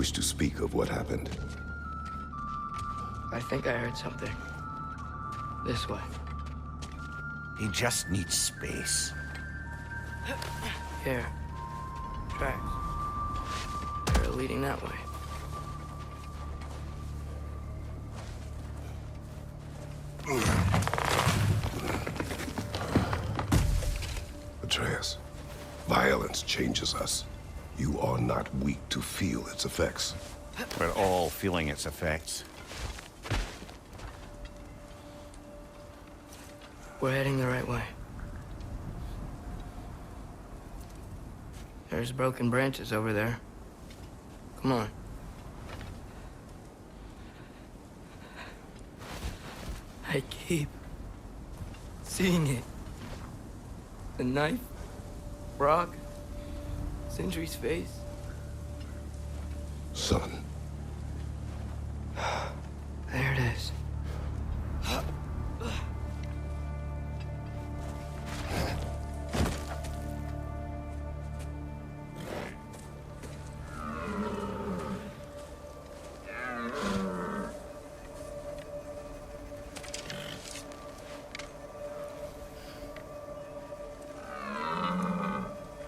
wish to speak of what happened? I think I heard something. This way. He just needs space. Here. Tracks. They're leading that way. Atreus, violence changes us. You are not weak to feel its effects. We're all feeling its effects. We're heading the right way. There's broken branches over there. Come on. I keep seeing it. The knife, rock, Sindri's face. Son. There it is.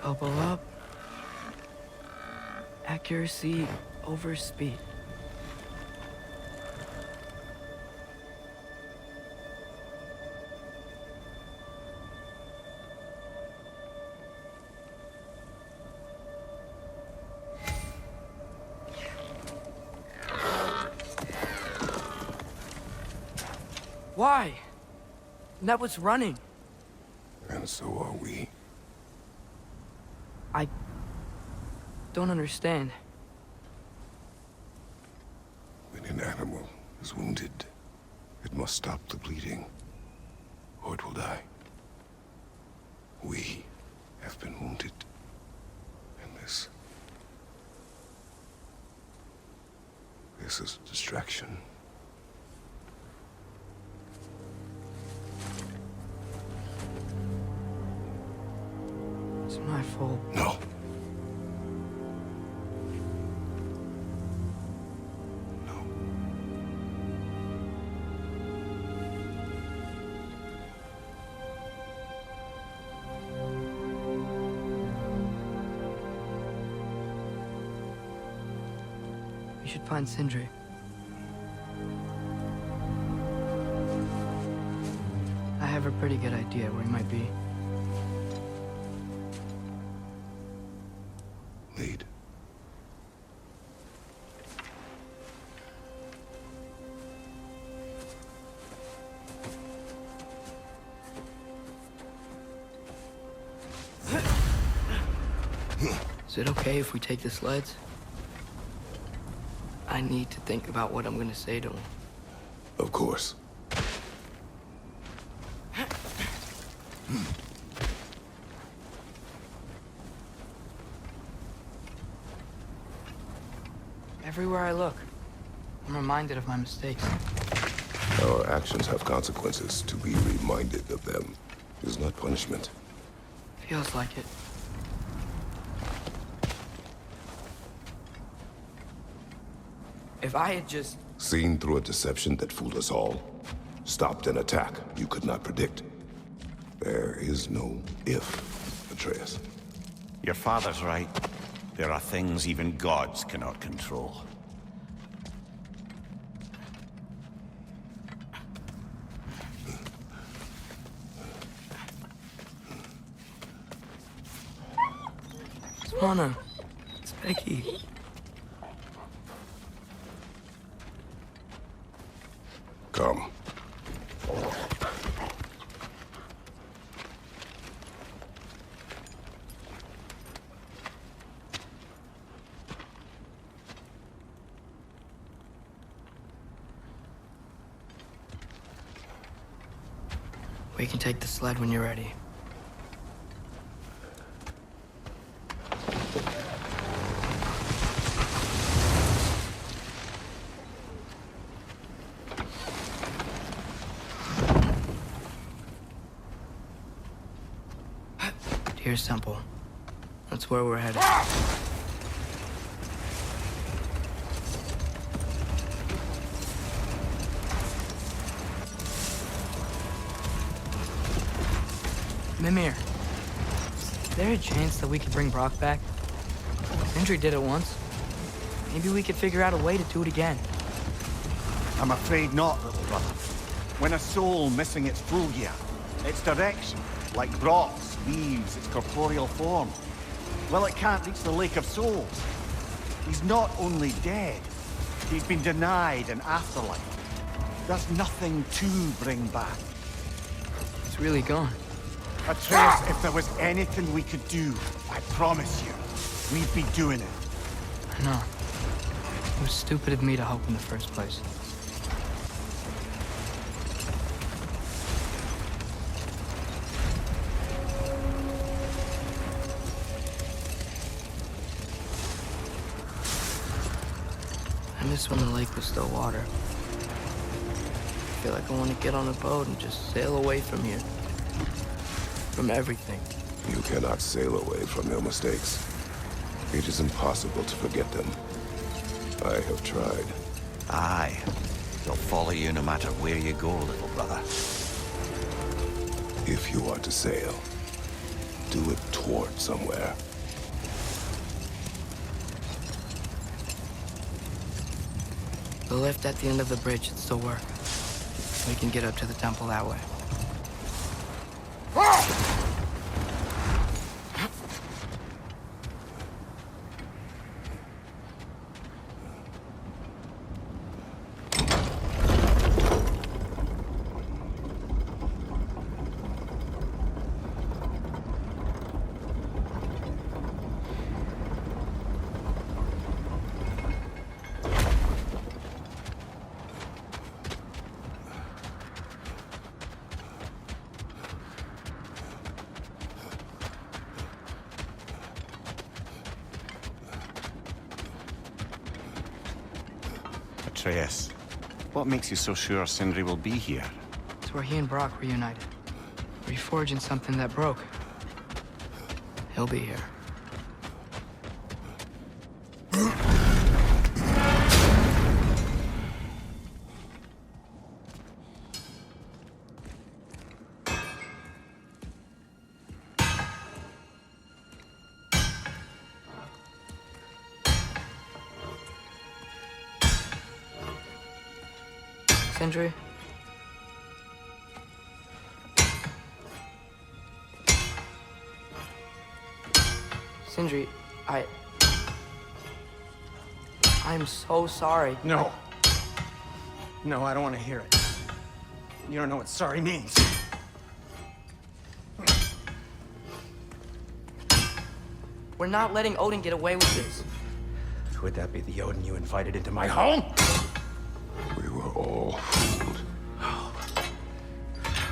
Elbow up. Accuracy over speed. Why? That was running. And so are we. I don't understand. When an animal is wounded, it must stop the bleeding, or it will die. We have been wounded, and this is a distraction. It's my fault. No. No. We should find Sindri. I have a pretty good idea where he might be. Lead. Is it okay if we take the sleds? I need to think about what I'm gonna say to him. Of course. Everywhere I look, I'm reminded of my mistakes. Our actions have consequences. To be reminded of them is not punishment. Feels like it. If I had just... Seen through a deception that fooled us all. Stopped an attack you could not predict. There is no if, Atreus. Your father's right. There are things even gods cannot control. Swana, it's Becky. Come. We can take the sled when you're ready. Here's Temple. That's where we're headed. Mimir, is there a chance that we could bring Brock back? Sindri did it once. Maybe we could figure out a way to do it again. I'm afraid not, little brother. When a soul missing its full gear, its direction, like Brock's, leaves its corporeal form, well, it can't reach the Lake of Souls. He's not only dead, he's been denied an afterlife. There's nothing to bring back. It's really gone. Atreus, if there was anything we could do, I promise you, we'd be doing it. I know. It was stupid of me to hope in the first place. I miss when the lake was still water. I feel like I want to get on a boat and just sail away from here. From everything. You cannot sail away from your mistakes. It is impossible to forget them. I have tried. Aye. They'll follow you no matter where you go, little brother. If you are to sail, do it toward somewhere. The lift at the end of the bridge should still work. We can get up to the temple that way. Atreus, what makes you so sure Sindri will be here? It's where he and Brock were united. Reforging something that broke. He'll be here. Sindri? Sindri, I'm so sorry. No. No, I don't want to hear it. You don't know what sorry means. We're not letting Odin get away with this. Would that be the Odin you invited into my home? We were all fooled.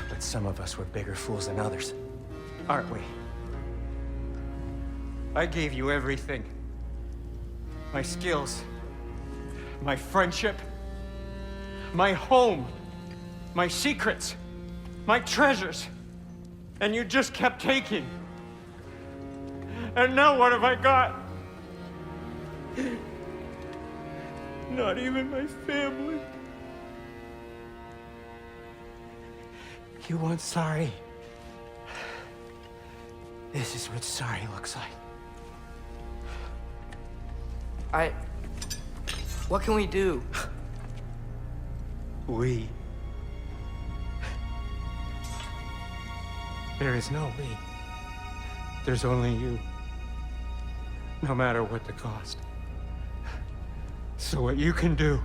But some of us were bigger fools than others. Aren't we? I gave you everything. My skills. My friendship. My home. My secrets. My treasures. And you just kept taking. And now what have I got? Not even my family. You want sorry? This is what sorry looks like. What can we do? We. There is no we. There's only you. No matter what the cost. So what you can do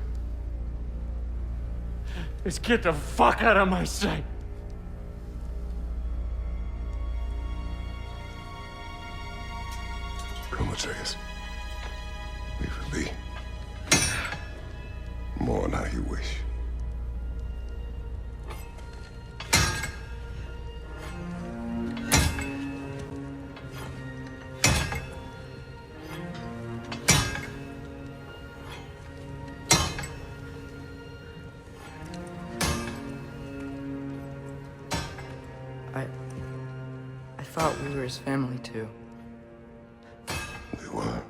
is get the fuck out of my sight. Come, Atreus. Leave it be. Mourn how you wish. I thought we were his family too. We were.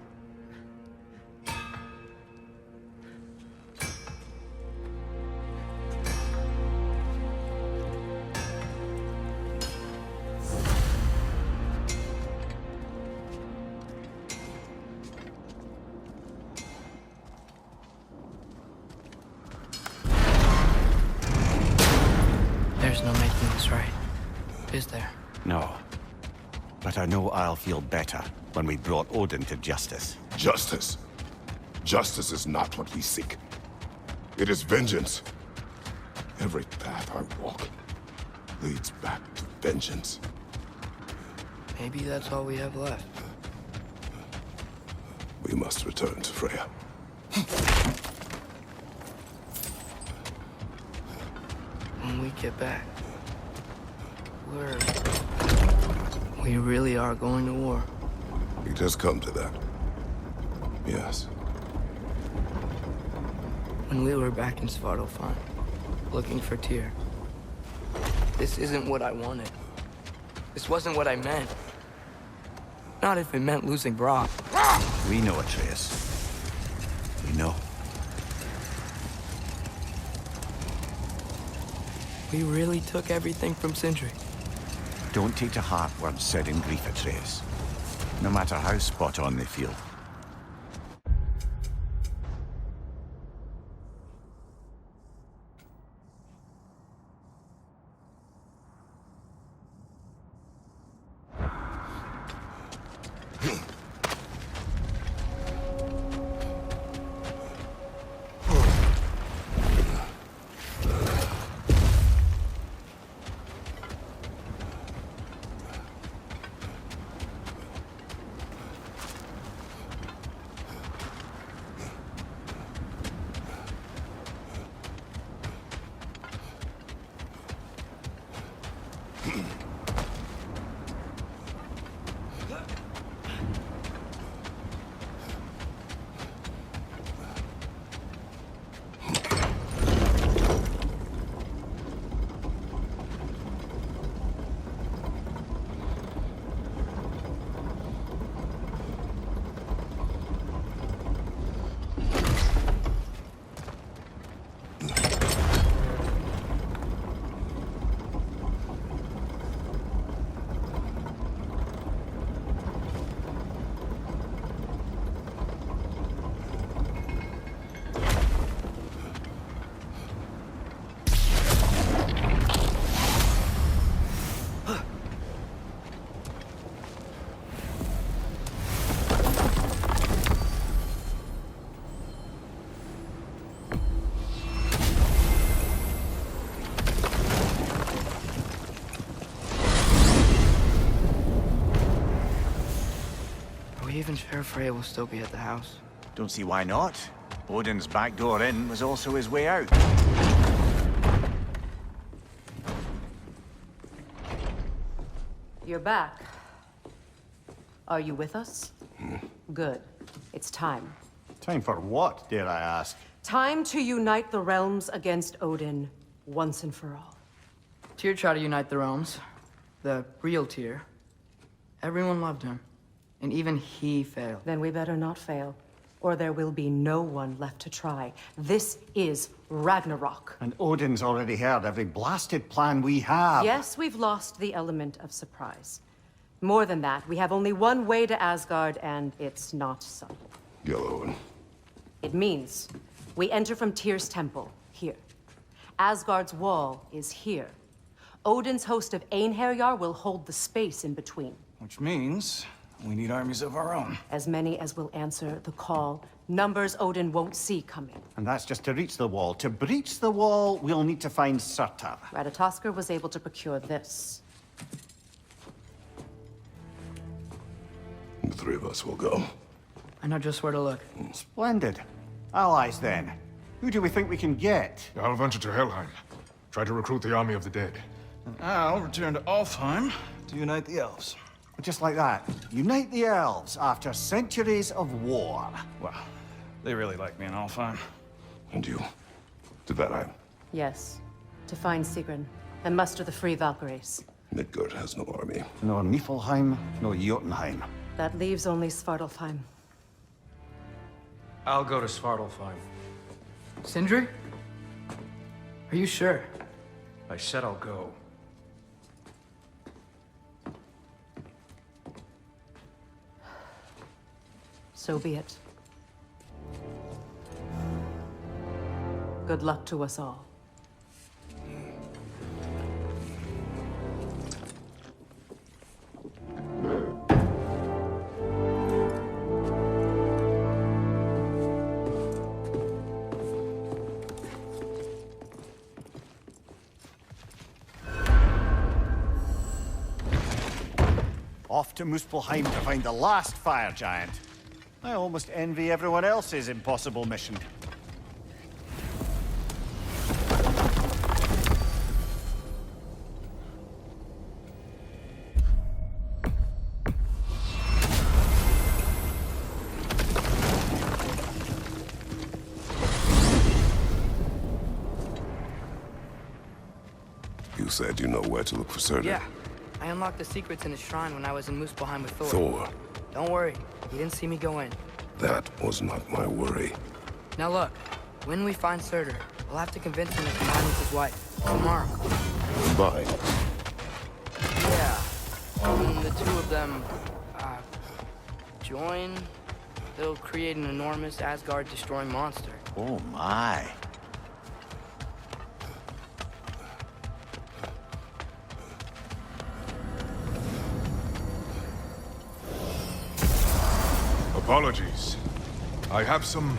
is there? No. But I know I'll feel better when we brought Odin to justice. Justice. Justice is not what we seek. It is vengeance. Every path I walk leads back to vengeance. Maybe that's all we have left. We must return to Freya. When we get back, we really are going to war. It has come to that. Yes. When we were back in Svartalfheim, looking for Tyr, this isn't what I wanted. This wasn't what I meant. Not if it meant losing Brock. We know, Atreus. We know. We really took everything from Sindri. Don't take to heart words said in grief, Atreus. No matter how spot on they feel. Even sure Freya will still be at the house. Don't see why not. Odin's back door in was also his way out. You're back. Are you with us? Good. It's time. Time for what, dare I ask? Time to unite the realms against Odin, once and for all. Tyr tried to unite the realms. The real Tyr. Everyone loved him. And even he failed. Then we better not fail, or there will be no one left to try. This is Ragnarok. And Odin's already heard every blasted plan we have. Yes, we've lost the element of surprise. More than that, we have only one way to Asgard, and it's not subtle. Yellow. It means we enter from Tyr's temple, here. Asgard's wall is here. Odin's host of Einherjar will hold the space in between. Which means we need armies of our own. As many as will answer the call. Numbers Odin won't see coming. And that's just to reach the wall. To breach the wall, we'll need to find Surtur. Ratatoskr was able to procure this. The three of us will go. I know just where to look. Splendid. Allies, then. Who do we think we can get? I'll venture to Helheim. Try to recruit the army of the dead. And I'll return to Alfheim to unite the elves. Just like that. Unite the elves after centuries of war. Well, they really like me in Alfheim. And you? To Valheim. Yes. To find Sigrun and muster the free Valkyries. Midgard has no army. No Niflheim, no Jotunheim. That leaves only Svartalfheim. I'll go to Svartalfheim. Sindri? Are you sure? I said I'll go. So be it. Good luck to us all. Off to Muspelheim to find the last fire giant. I almost envy everyone else's impossible mission. You said you know where to look for Surtur? Yeah. I unlocked the secrets in the shrine when I was in Muspelheim with Thor. Thor. Don't worry. He didn't see me go in. That was not my worry. Now look, when we find Surtur, we'll have to convince him to combine with his wife. Tomorrow. Combine. Yeah. When the two of them, join, they'll create an enormous Asgard-destroying monster. Oh my. Apologies. I have some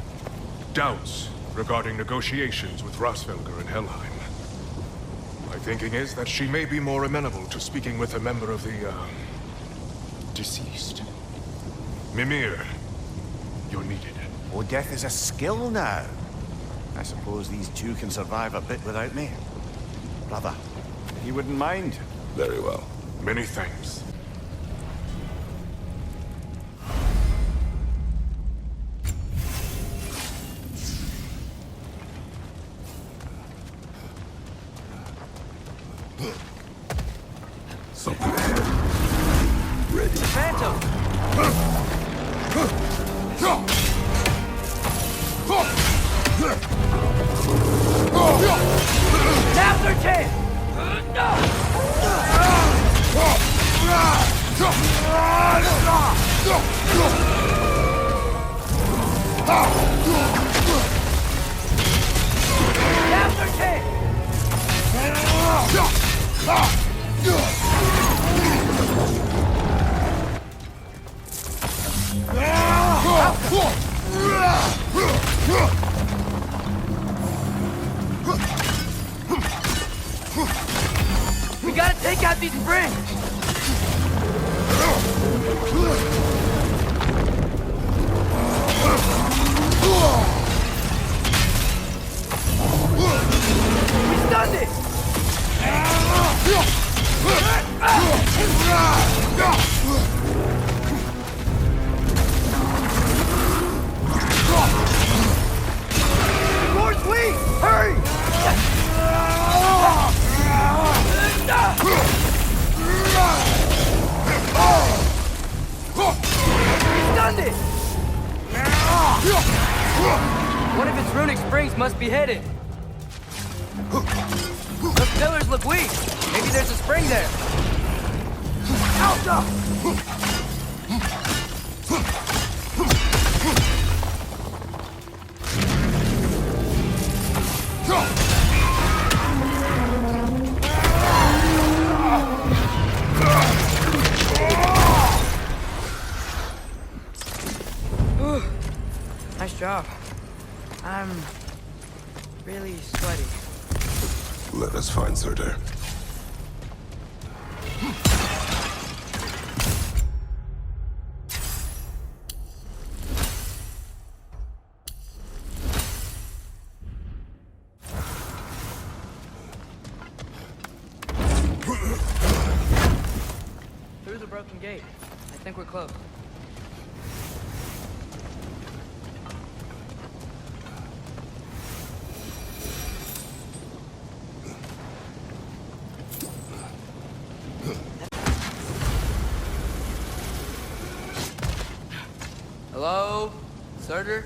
doubts regarding negotiations with Rassfelger in Helheim. My thinking is that she may be more amenable to speaking with a member of the, deceased. Mimir, you're needed. Oh, death is a skill now. I suppose these two can survive a bit without me. Brother, if you wouldn't mind. Very well. Many thanks. Something ahead. Ready. Phantom! Now's our chance! Now's our chance! We gotta take out these springs! We stunned it! Lord's weak! Hurry! We stunned it! One of its runic springs must be hidden. Those pillars look weak. Maybe there's a spring there. Alta! Nice job. I'm really sweaty. Let us find Surtur. Through the broken gate. I think we're close. Hello? Surtur?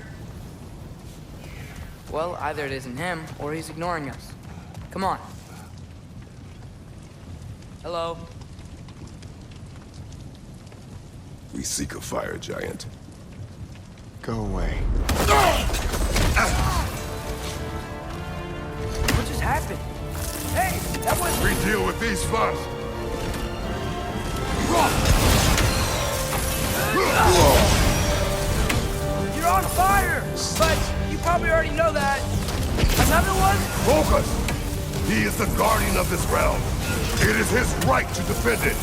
Well, either it isn't him, or he's ignoring us. Come on. Hello? We seek a fire giant. Go away. What just happened? Hey, that was... We deal with these first. You're on fire! But you probably already know that. Another one? Focus! He is the guardian of this realm. It is his right to defend it.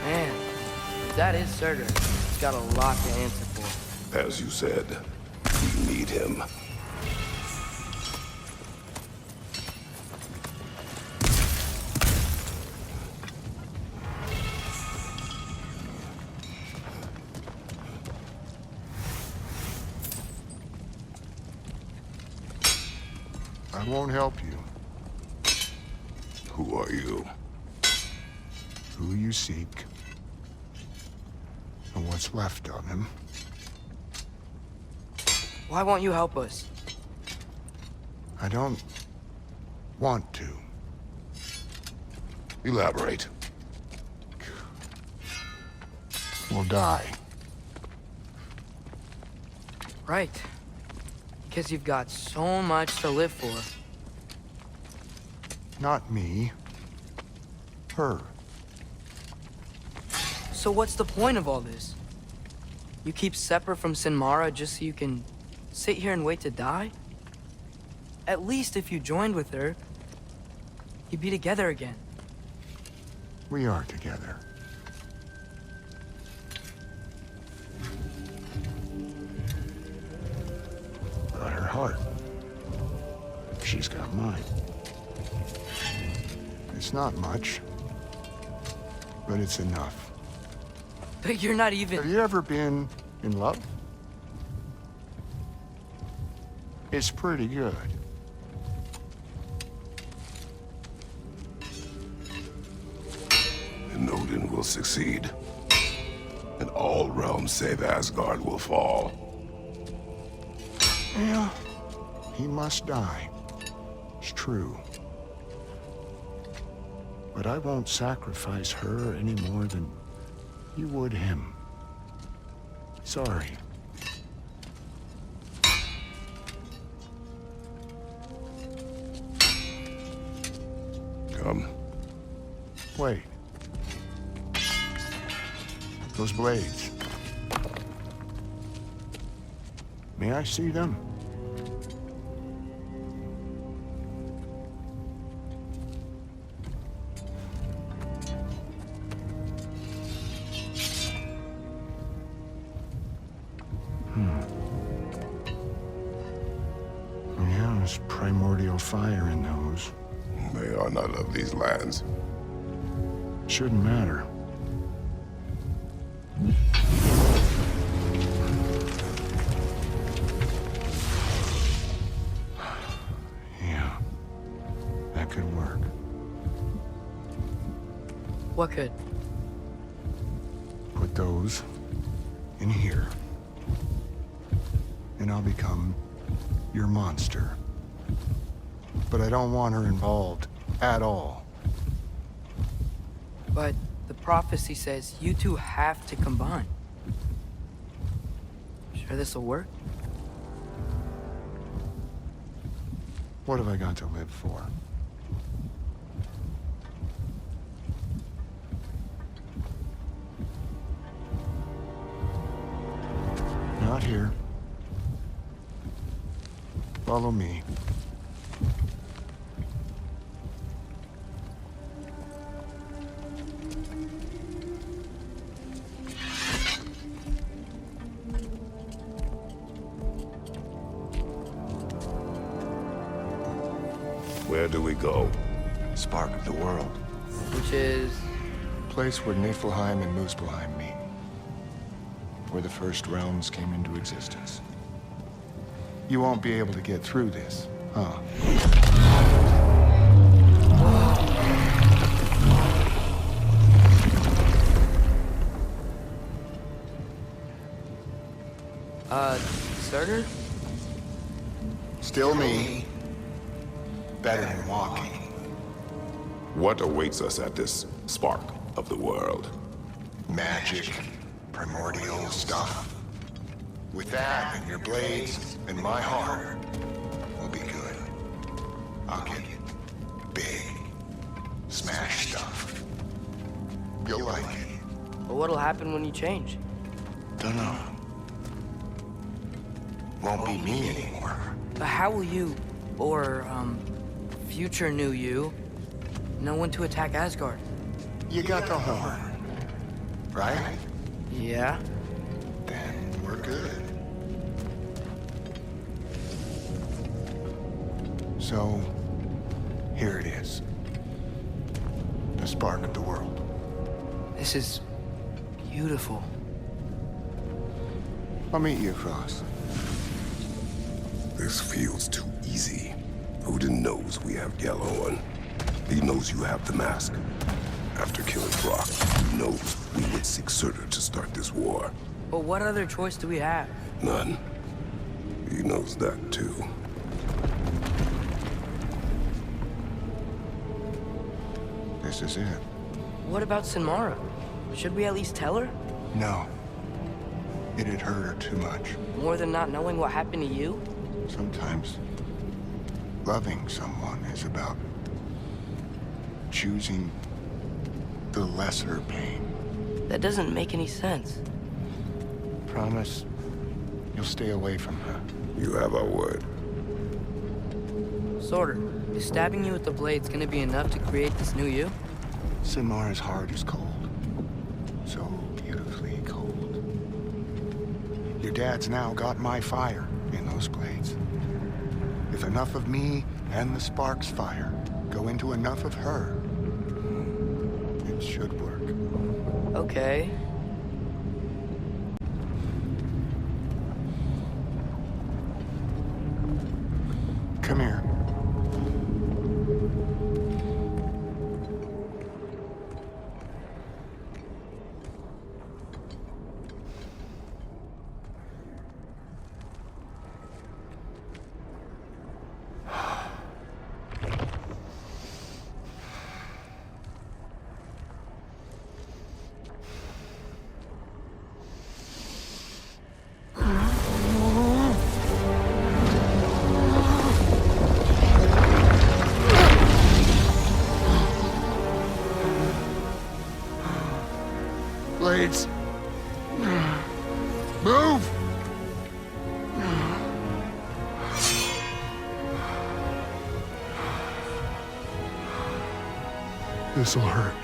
Man, that is Surtur. He's got a lot to answer for. As you said, we need him. I won't help you. Who are you? Who you seek, and what's left of him. Why won't you help us? I don't want to. Elaborate. We'll die. Right. Because you've got so much to live for. Not me. Her. So what's the point of all this? You keep separate from Sinmara just so you can sit here and wait to die? At least if you joined with her, you'd be together again. We are together. Got her heart. She's got mine. It's not much, but it's enough. But you're not Have even... you ever been in love? It's pretty good. And Odin will succeed. And all realms save Asgard will fall. Yeah, he must die. It's true. But I won't sacrifice her any more than you would him. Sorry. Come. Wait. Those blades. May I see them? Yeah, there's primordial fire in those. They are not of these lands. Shouldn't matter. Yeah, that could work. What could? Put those in here. And I'll become your monster. but I don't want her involved at all. But the prophecy says you two have to combine. Sure this'll work? What have I got to live for? Not here. Follow me. Where do we go? Spark of the world. Which is... Place where Niflheim and Muspelheim meet. Where the first realms came into existence. You won't be able to get through this, huh? Starter? Still me. Better than walking. What awaits us at this spark of the world? Magic, primordial stuff. With that and your blades and my heart, we'll be good. I'll get big, smash stuff. You'll like it. But what'll happen when you change? Dunno. Won't be me anymore. But how will you, or, future new you, know when to attack Asgard? You got the horn, right? Yeah? Then we're good. So, here it is. The spark of the world. This is... beautiful. I'll meet you across. This feels too easy. Odin knows we have Yellow, and he knows you have the mask. After killing Brock, he knows we would seek Surtur to start this war. But what other choice do we have? None. He knows that too. This is it. What about Sinmara? Should we at least tell her? No. It'd hurt her too much. More than not knowing what happened to you? Sometimes, loving someone is about choosing the lesser pain. That doesn't make any sense. Promise you'll stay away from her. You have our word. Sorter, is stabbing you with the blades gonna be enough to create this new you? Sinmara's heart is cold. So beautifully cold. Your dad's now got my fire in those blades. If enough of me and the spark's fire go into enough of her, it should work. Okay. Come here. Blades. Move! This'll hurt.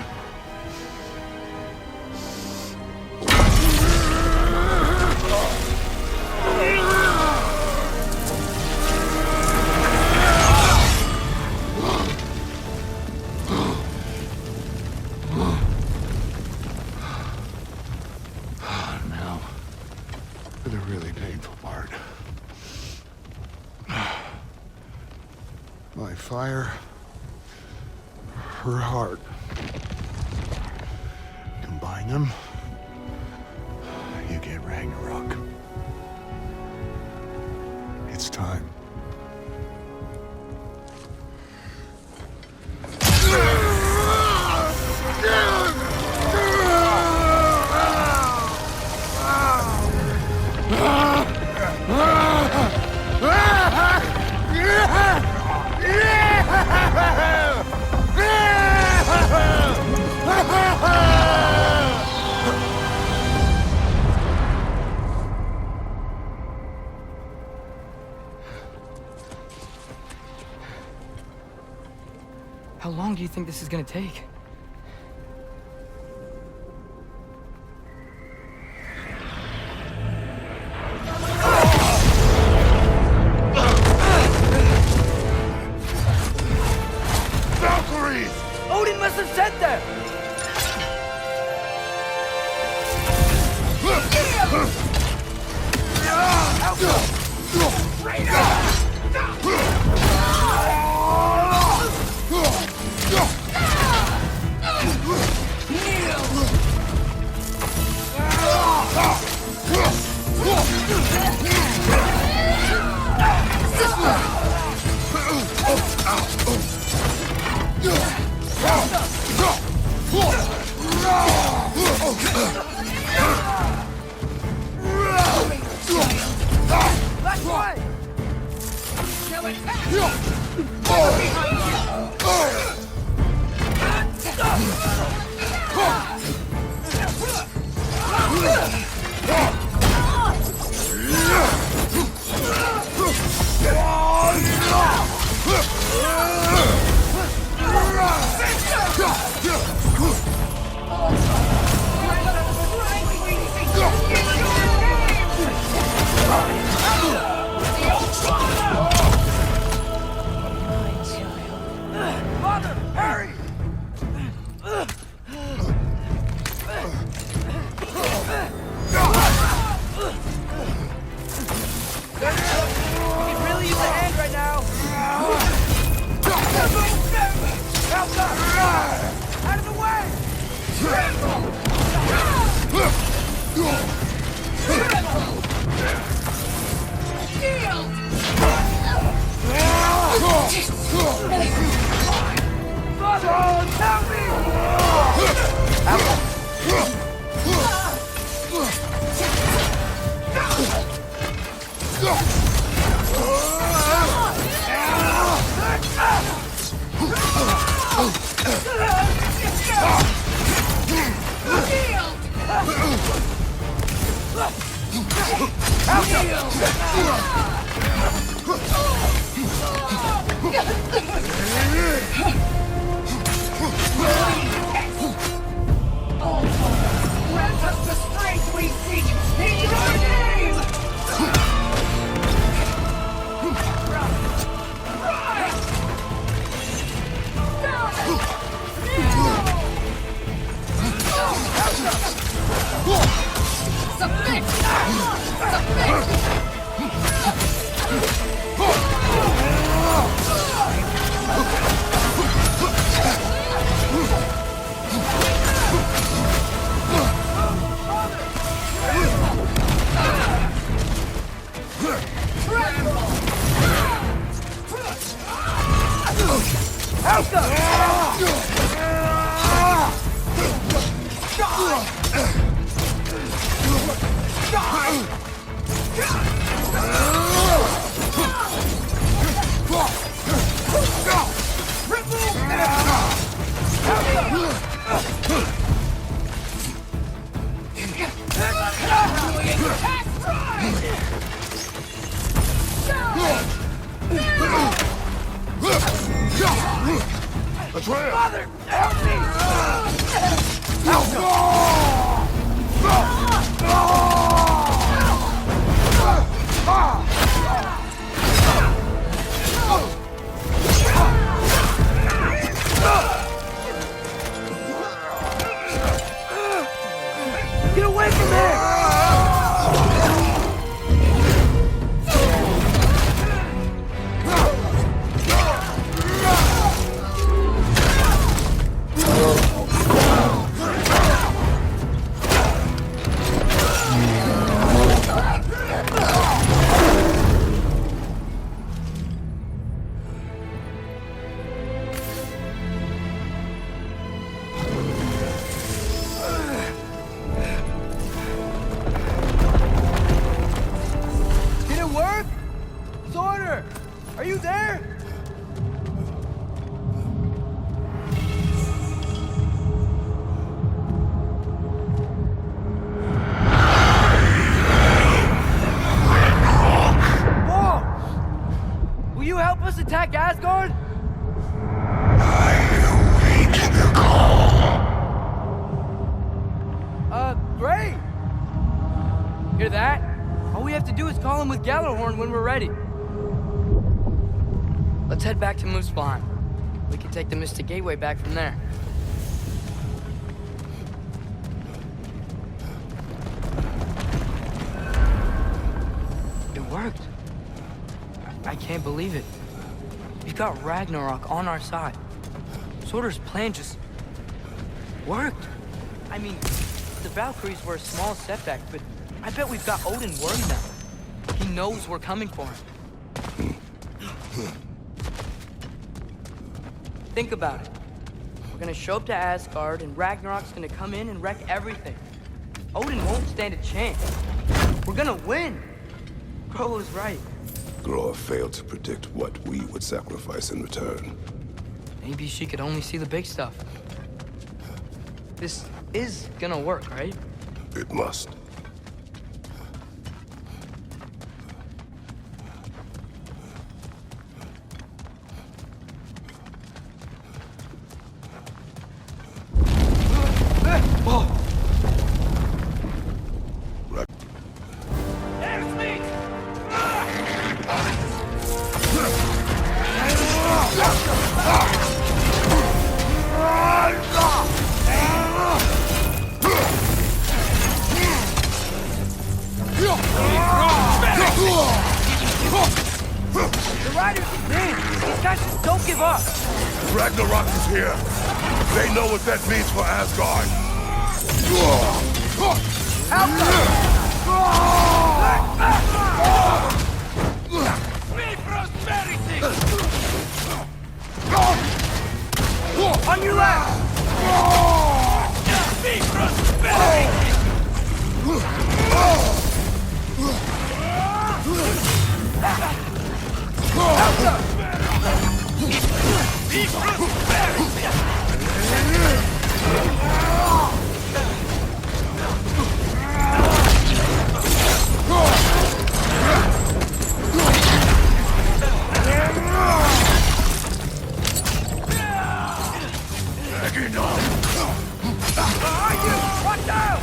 Now, for the really painful part. My fire, her heart. Combine them, you get Ragnarok. It's time. How long do you think this is gonna take? Valkyries! Odin must have sent them! That's right! Father, hurry! We could really use a hand right now. Elsa! Out of the way! Father, help Grant us the strength we seek in your name! Submit! Atreus! Father, help me! Get away from there! hear that? All we have to do is call him with Gjallarhorn when we're ready. Let's head back to Muspelheim. We can take the Mystic Gateway back from there. It worked. I can't believe it. We've got Ragnarok on our side. Surtur's plan just worked. I mean, the Valkyries were a small setback, but I bet we've got Odin worried now. He knows we're coming for him. Think about it. We're gonna show up to Asgard, and Ragnarok's gonna come in and wreck everything. Odin won't stand a chance. We're gonna win. Groa was right. Groa failed to predict what we would sacrifice in return. Maybe she could only see the big stuff. This is gonna work, right? It must. The riders win! These guys just don't give up! Ragnarok is here! They know what that means for Asgard! On your left! Watch out!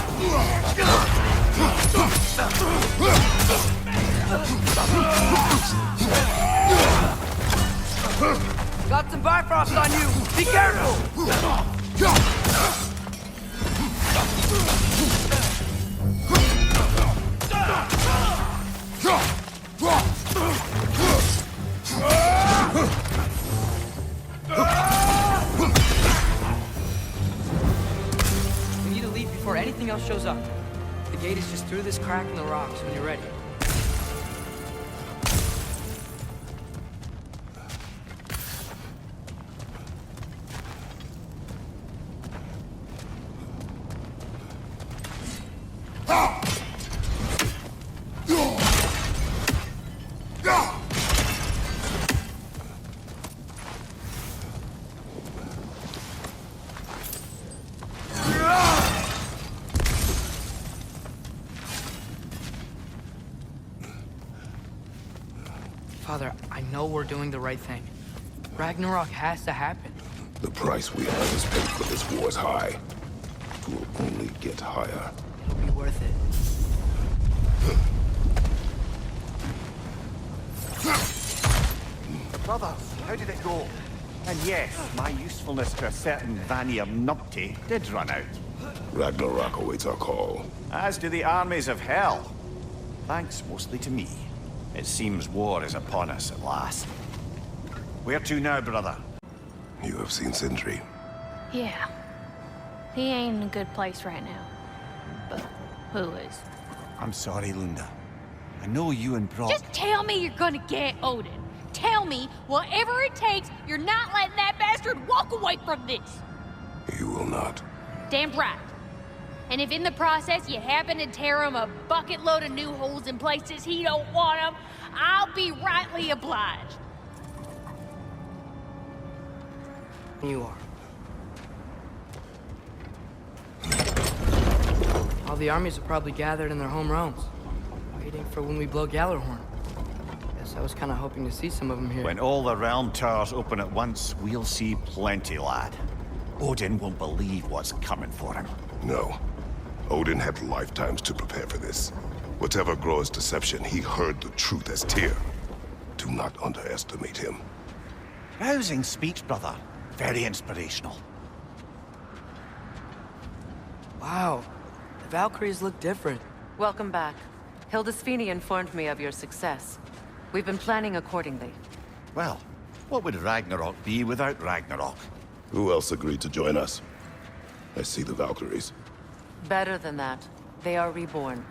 Got some Bifrost on you! Be careful! We need to leave before anything else shows up. The gate is just through this crack in the rocks when you're ready. Father, I know we're doing the right thing. Ragnarok has to happen. The price we others pay for this war is high. It will only get higher. It'll be worth it. Brothers, how did it go? And yes, my usefulness to a certain Vanir numpty did run out. Ragnarok awaits our call. As do the armies of hell. Thanks mostly to me. It seems war is upon us at last. Where to now, brother? You have seen Sindri. Yeah. He ain't in a good place right now. But who is? I'm sorry, Lunda. I know you and Brock... Just tell me you're gonna get Odin. Tell me, whatever it takes, you're not letting that bastard walk away from this. You will not. Damn right. And if in the process you happen to tear him a bucket load of new holes in places he don't want them, I'll be rightly obliged. You are. All the armies are probably gathered in their home realms, waiting for when we blow Gjallarhorn. Guess I was kind of hoping to see some of them here. When all the realm towers open at once, we'll see plenty, lad. Odin won't believe what's coming for him. No. Odin had lifetimes to prepare for this. Whatever Groa's deception, he heard the truth as Tyr. Do not underestimate him. Rousing speech, brother. Very inspirational. Wow, the Valkyries look different. Welcome back. Hildisvini informed me of your success. We've been planning accordingly. Well, what would Ragnarok be without Ragnarok? Who else agreed to join us? I see the Valkyries. Better than that. They are reborn.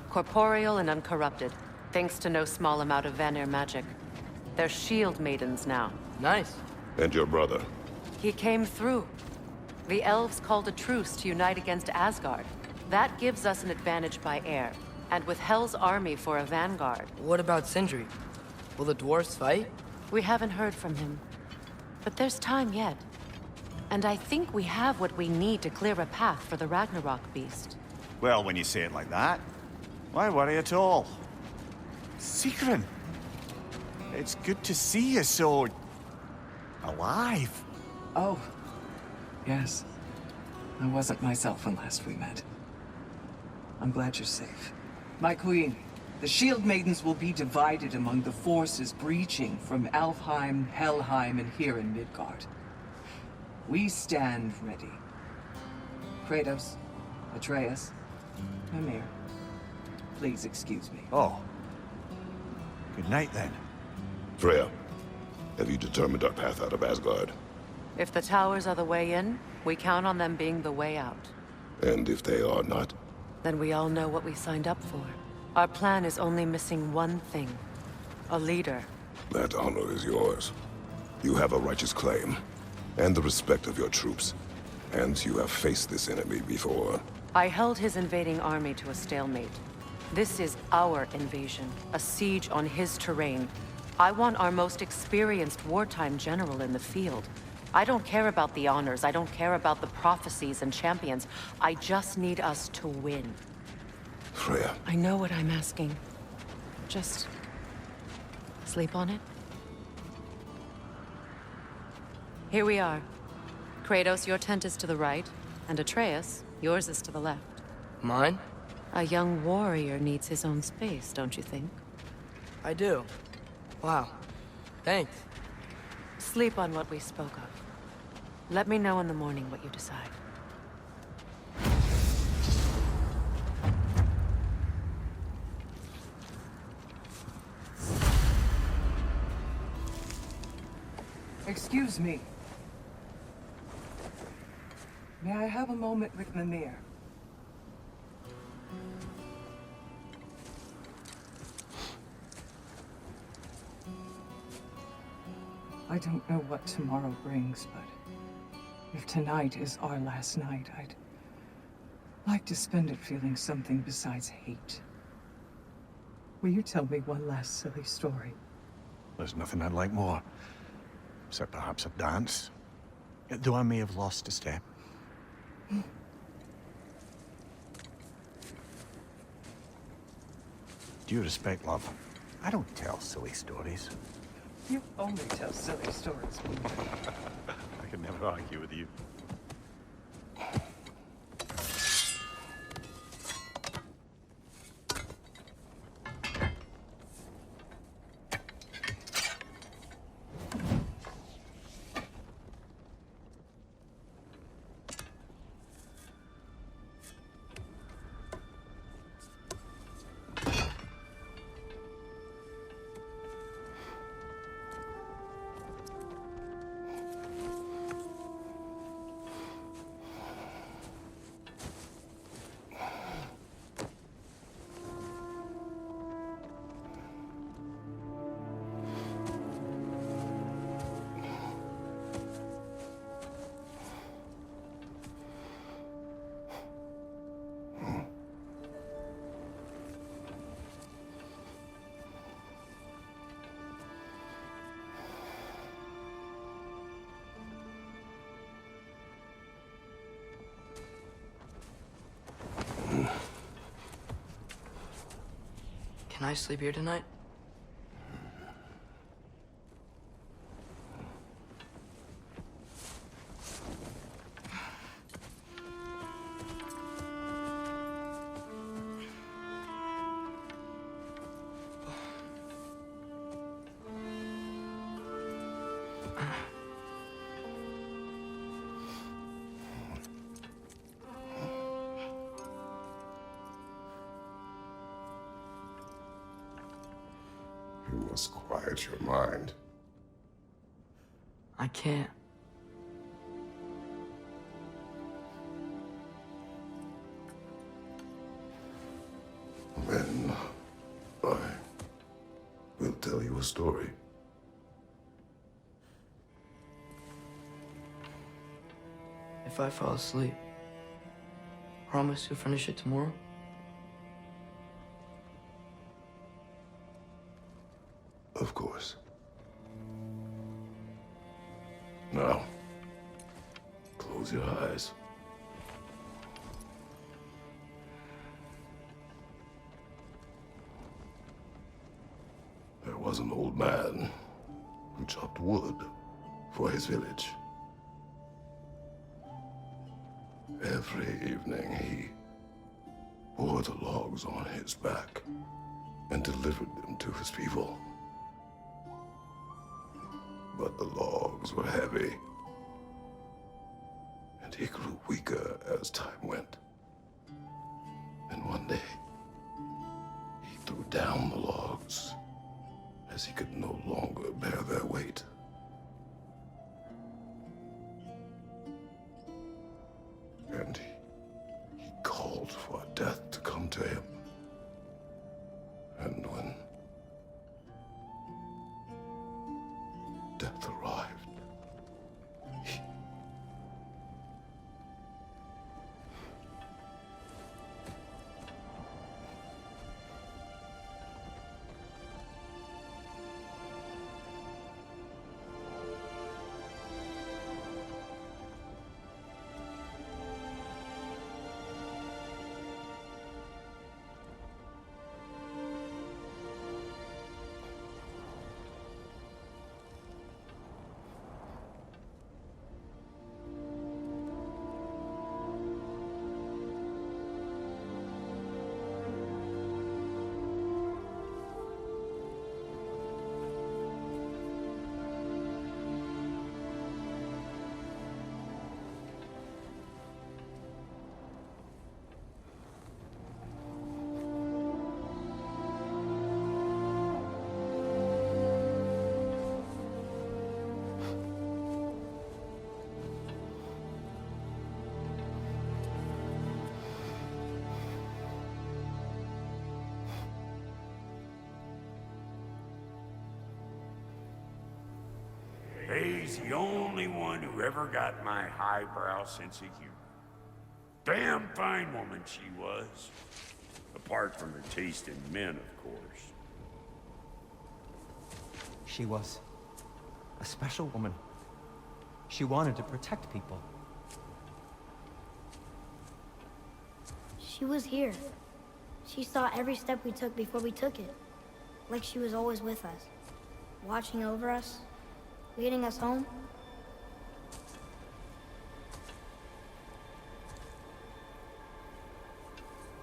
Corporeal and uncorrupted, thanks to no small amount of Vanir magic. They're shield maidens now. Nice. And your brother? He came through. The elves called a truce to unite against Asgard. That gives us an advantage by air. And with Hell's army for a vanguard. What about Sindri? Will the dwarves fight? We haven't heard from him. But there's time yet. And I think we have what we need to clear a path for the Ragnarok beast. Well, when you say it like that, why worry at all? Sigrun! It's good to see you so... alive. Oh, yes. I wasn't myself when last we met. I'm glad you're safe. My queen, the Shield Maidens will be divided among the forces breaching from Alfheim, Helheim, and here in Midgard. We stand ready. Kratos, Atreus, Mimir, please excuse me. Oh. Good night, then. Freya, have you determined our path out of Asgard? If the towers are the way in, we count on them being the way out. And if they are not? Then we all know what we signed up for. Our plan is only missing one thing. A leader. That honor is yours. You have a righteous claim, and the respect of your troops. And you have faced this enemy before. I held his invading army to a stalemate. This is our invasion, a siege on his terrain. I want our most experienced wartime general in the field. I don't care about the honors, I don't care about the prophecies and champions. I just need us to win. Freya. I know what I'm asking. Just... sleep on it? Here we are. Kratos, your tent is to the right, and Atreus, yours is to the left. Mine? A young warrior needs his own space, don't you think? I do. Wow. Thanks. Sleep on what we spoke of. Let me know in the morning what you decide. Excuse me. May I have a moment with Mimir? I don't know what tomorrow brings, but if tonight is our last night, I'd like to spend it feeling something besides hate. Will you tell me one last silly story? There's nothing I'd like more. Except perhaps a dance. Though I may have lost a step. Due respect, love. I don't tell silly stories. You only tell silly stories. I can never argue with you. Can I sleep here tonight? must quiet your mind. I can't. Then I will tell you a story. If I fall asleep, promise you'll finish it tomorrow? Of course. Now, close your eyes. There was an old man who chopped wood for his village. Every evening he bore the logs on his back and delivered them to his people. But the logs were heavy, and he grew weaker as time went. And one day, he threw down the logs as he could no longer bear their weight. And he called for death to come to him. And when death arrived, He's the only one who ever got my highbrow sense of humor. Damn fine woman she was. Apart from her taste in men, of course. She was a special woman. She wanted to protect people. She was here. She saw every step we took before we took it. Like she was always with us. Watching over us. Leading us home.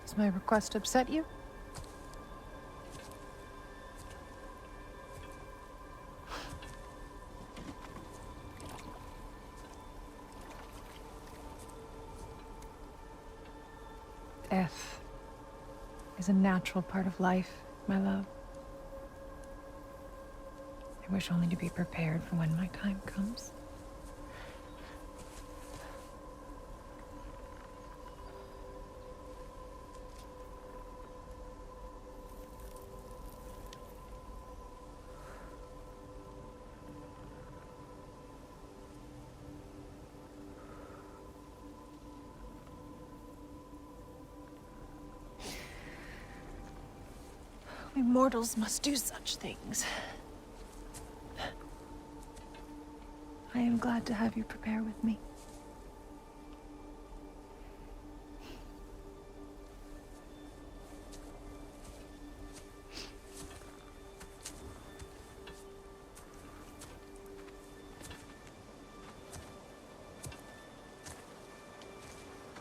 Does my request upset you? Death is a natural part of life, my love. I wish only to be prepared for when my time comes. We mortals must do such things. I am glad to have you prepare with me.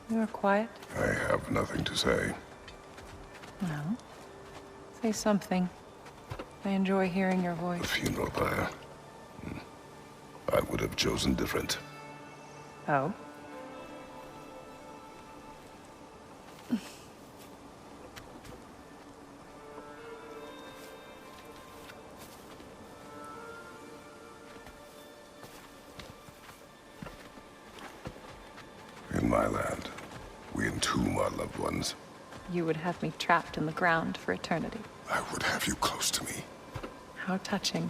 You are quiet? I have nothing to say. No. Say something. I enjoy hearing your voice. The funeral pyre. I would have chosen different. Oh? my land. We entomb our loved ones. You would have me trapped in the ground for eternity. I would have you close to me. How touching.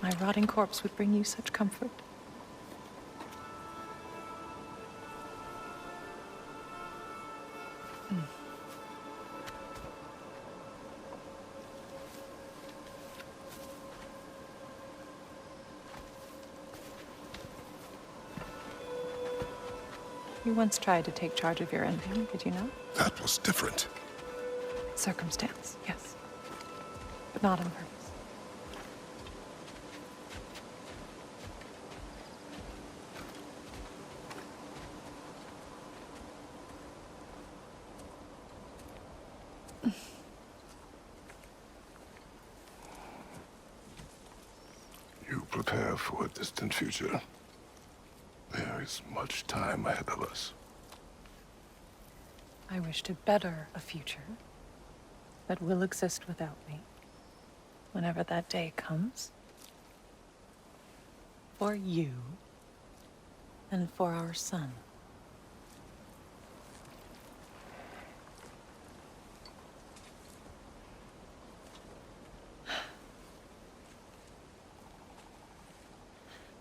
My rotting corpse would bring you such comfort. You once tried to take charge of your ending, did you know? That was different. Circumstance, yes. But not on purpose. You prepare for a distant future. There is much time ahead of us. I wish to better a future that will exist without me, whenever that day comes. For you, and for our son.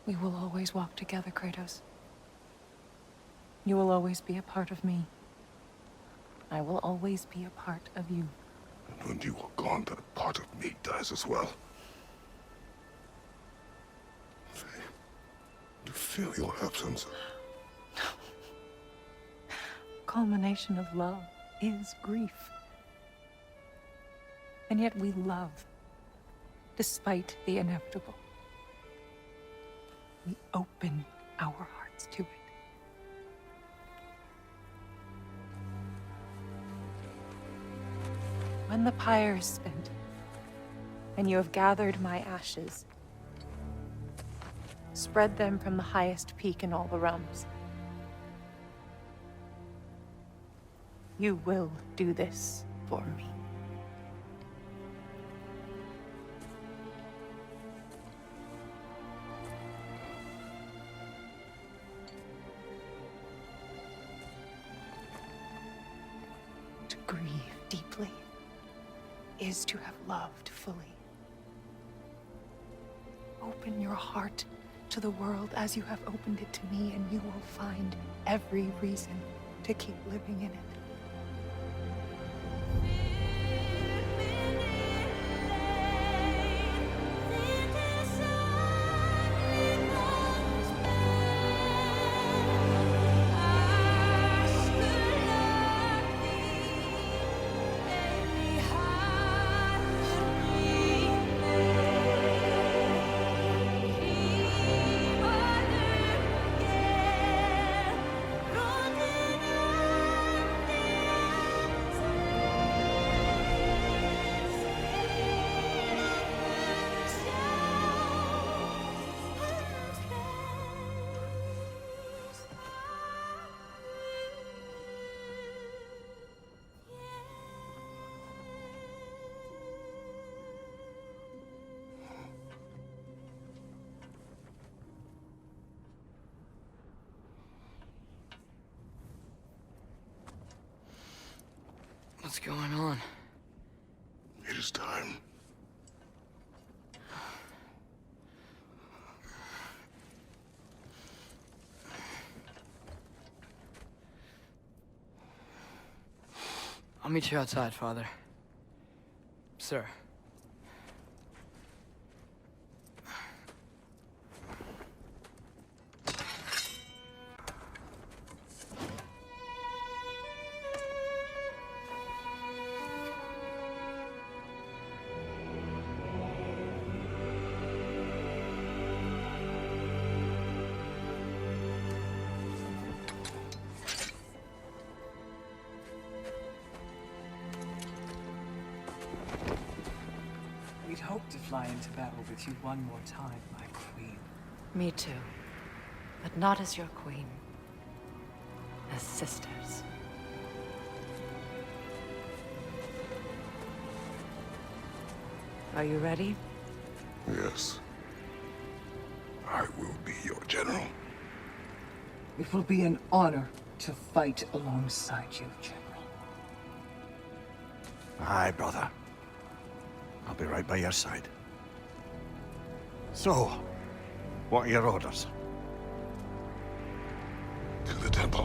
We will always walk together, Kratos. You will always be a part of me. I will always be a part of you. And when you are gone, that part of me dies as well. I feel your absence. Culmination of love is grief. And yet we love, despite the inevitable. We open our hearts to it. When the pyre is spent, and you have gathered my ashes, spread them from the highest peak in all the realms. You will do this for me. To grieve deeply is to have loved fully. Open your heart to the world as you have opened it to me, and you will find every reason to keep living in it. What's going on? It is time. I'll meet you outside, Father. Sir. We'd hoped to fly into battle with you one more time, my queen. Me too. But not as your queen. As sisters. Are you ready? Yes. I will be your general. It will be an honor to fight alongside you, General. Aye, brother. I'll be right by your side. So, what are your orders? To the temple.